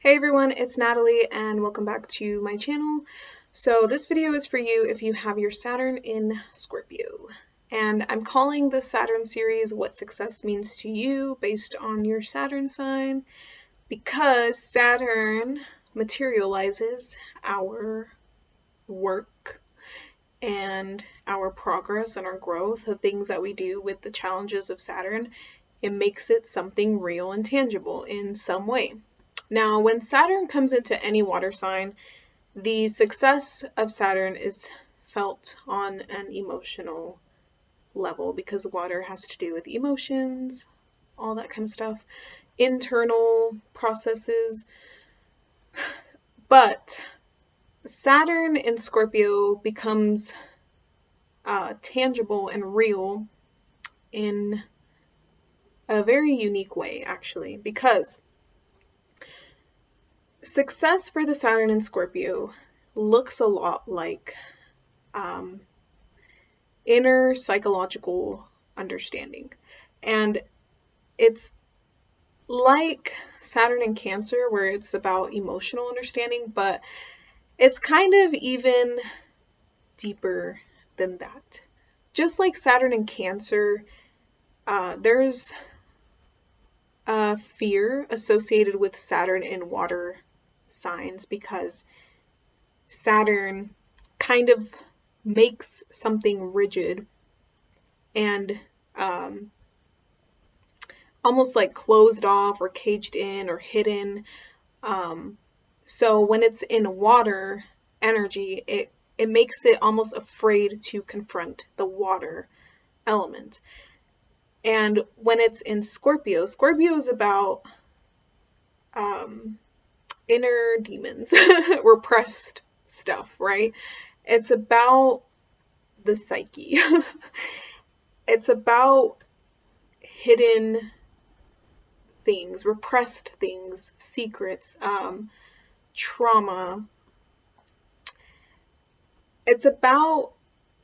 Hey everyone, it's Natalie and welcome back to my channel. So this video is for you if you have your Saturn in Scorpio. And I'm calling this Saturn series What Success Means to You based on your Saturn sign because Saturn materializes our work and our progress and our growth, the things that we do with the challenges of Saturn. It makes it something real and tangible in some way. Now, when Saturn comes into any water sign, the success of Saturn is felt on an emotional level because water has to do with emotions, all that kind of stuff, internal processes. But Saturn in Scorpio becomes tangible and real in a very unique way, actually, because success for the Saturn in Scorpio looks a lot like inner psychological understanding. And it's like Saturn in Cancer, where it's about emotional understanding, but it's kind of even deeper than that. Just like Saturn in Cancer, there's a fear associated with Saturn in water signs because Saturn kind of makes something rigid and almost like closed off or caged in or hidden. So when it's in water energy, it makes it almost afraid to confront the water element. And when it's in Scorpio, Scorpio is about inner demons, repressed stuff, right? It's about the psyche. It's about hidden things, repressed things, secrets, trauma. It's about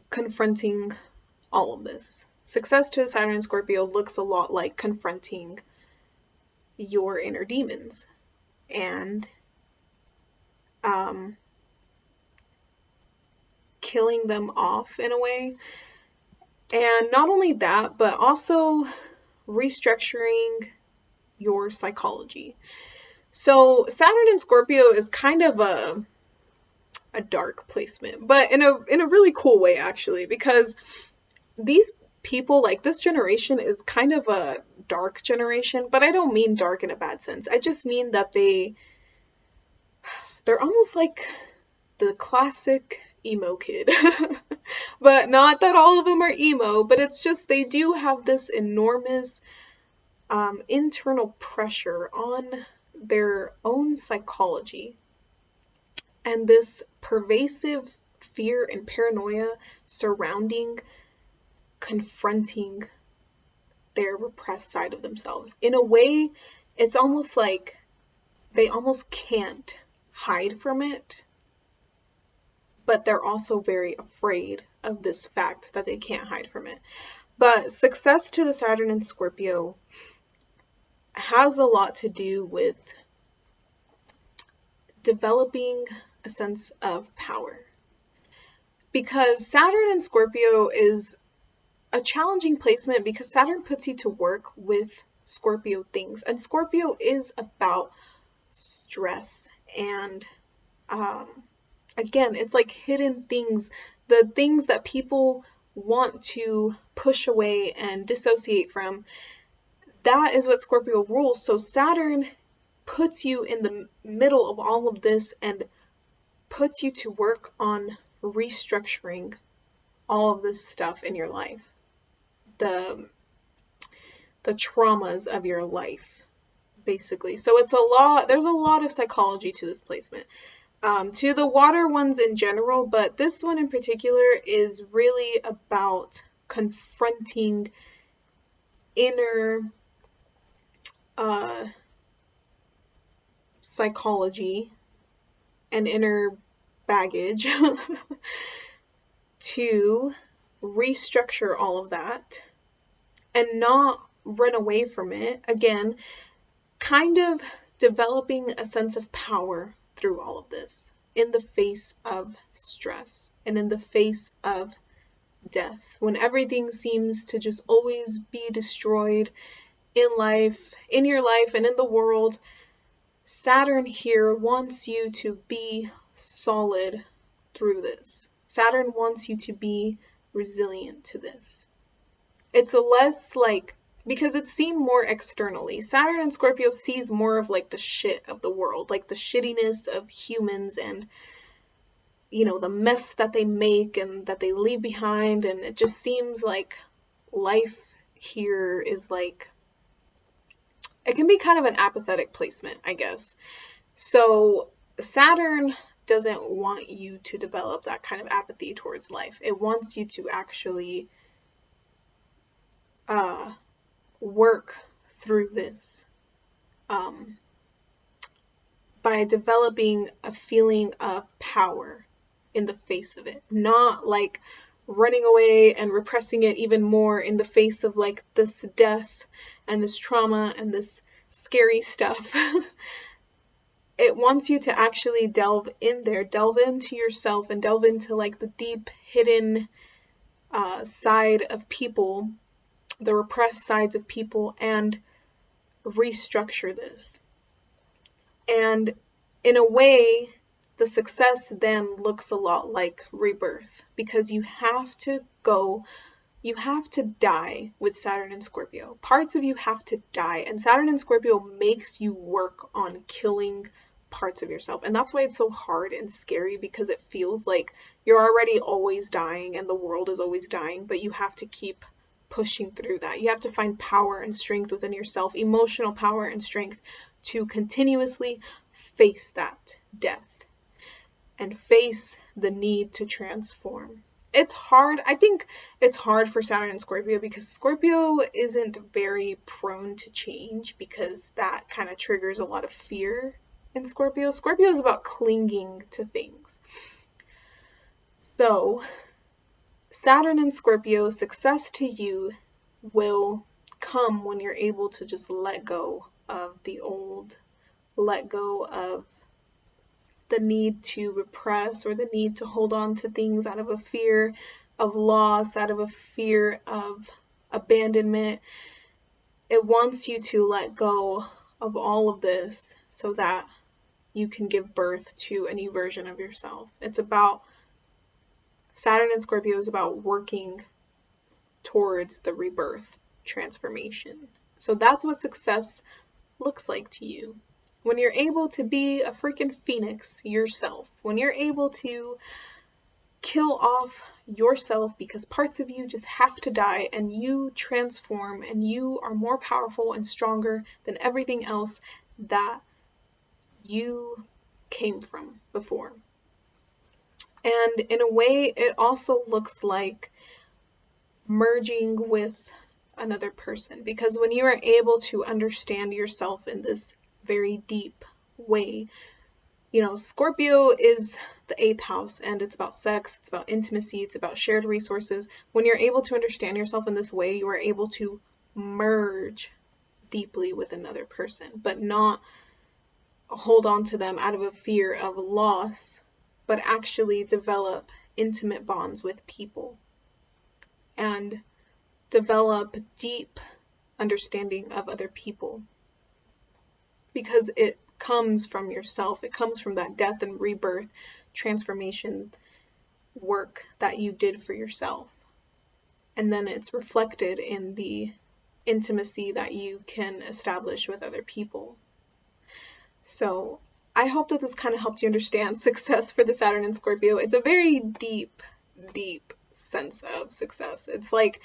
confronting all of this. Success to Saturn in Scorpio looks a lot like confronting your inner demons and killing them off in a way. And not only that, but also restructuring your psychology. So Saturn in Scorpio is kind of a dark placement, but in a really cool way, actually, because these people, like this generation, is kind of a dark generation, but I don't mean dark in a bad sense. I just mean that they're almost like the classic emo kid. But not that all of them are emo, but it's just they do have this enormous internal pressure on their own psychology and this pervasive fear and paranoia surrounding confronting their repressed side of themselves. In a way, it's almost like they almost can't hide from it, but they're also very afraid of this fact that they can't hide from it. But success to the Saturn in Scorpio has a lot to do with developing a sense of power. Because Saturn in Scorpio is a challenging placement because Saturn puts you to work with Scorpio things. And Scorpio is about stress and again, it's like hidden things, the things that people want to push away and dissociate from. That is what Scorpio rules. So Saturn puts you in the middle of all of this and puts you to work on restructuring all of this stuff in your life. The traumas of your life, basically. So it's there's a lot of psychology to this placement. To the water ones in general, but this one in particular is really about confronting inner psychology and inner baggage to restructure all of that and not run away from it. Again, kind of developing a sense of power through all of this in the face of stress and in the face of death, when everything seems to just always be destroyed in life, in your life, and in the world. Saturn here wants you to be solid through this. Saturn wants you to be resilient to this. It's a less like, because it's seen more externally. Saturn in Scorpio sees more of like the shit of the world, like the shittiness of humans and, you know, the mess that they make and that they leave behind. And it just seems like life here is like, it can be kind of an apathetic placement, I guess. So Saturn doesn't want you to develop that kind of apathy towards life. It wants you to actually work through this by developing a feeling of power in the face of it, not like running away and repressing it even more in the face of like this death and this trauma and this scary stuff. It wants you to actually delve in there, delve into yourself and delve into like the deep hidden side of people, the repressed sides of people, and restructure this. And in a way, the success then looks a lot like rebirth, because you have to die with Saturn and Scorpio. Parts of you have to die, and Saturn and Scorpio makes you work on killing parts of yourself. And that's why it's so hard and scary, because it feels like you're already always dying and the world is always dying, but you have to keep pushing through that. You have to find power and strength within yourself, emotional power and strength, to continuously face that death and face the need to transform. It's hard. I think it's hard for Saturn and Scorpio because Scorpio isn't very prone to change, because that kind of triggers a lot of fear in Scorpio. Scorpio is about clinging to things. So Saturn and Scorpio, success to you will come when you're able to just let go of the old, let go of the need to repress or the need to hold on to things out of a fear of loss, out of a fear of abandonment. It wants you to let go of all of this so that you can give birth to a new version of yourself. It's about, Saturn and Scorpio is about working towards the rebirth transformation. So that's what success looks like to you. When you're able to be a freaking phoenix yourself, when you're able to kill off yourself because parts of you just have to die, and you transform and you are more powerful and stronger than everything else that you came from before. And in a way, it also looks like merging with another person, because when you are able to understand yourself in this very deep way, you know, Scorpio is the 8th house, and it's about sex, it's about intimacy, it's about shared resources. When you're able to understand yourself in this way, you are able to merge deeply with another person, but not hold on to them out of a fear of loss, but actually develop intimate bonds with people and develop deep understanding of other people, because it comes from yourself. It comes from that death and rebirth transformation work that you did for yourself. And then it's reflected in the intimacy that you can establish with other people. So I hope that this kind of helped you understand success for the Saturn and Scorpio. It's a very deep, deep sense of success. It's like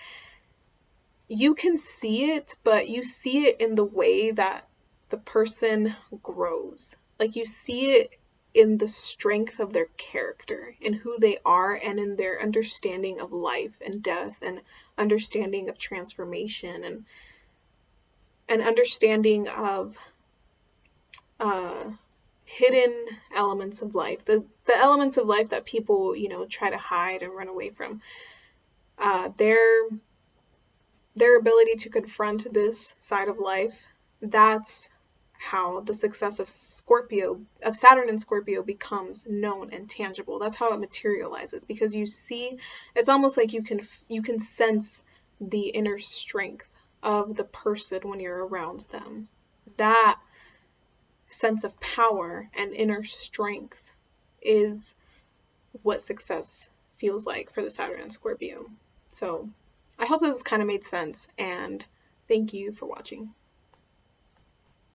you can see it, but you see it in the way that the person grows. Like you see it in the strength of their character, in who they are, and in their understanding of life and death, and understanding of transformation, and understanding of hidden elements of life, the elements of life that people, you know, try to hide and run away from. Their ability to confront this side of life, that's how the success of Saturn and Scorpio becomes known and tangible. That's how it materializes, because you see, it's almost like you can sense the inner strength of the person when you're around them. That sense of power and inner strength is what success feels like for the Saturn and Scorpio. So I hope this kind of made sense, and thank you for watching.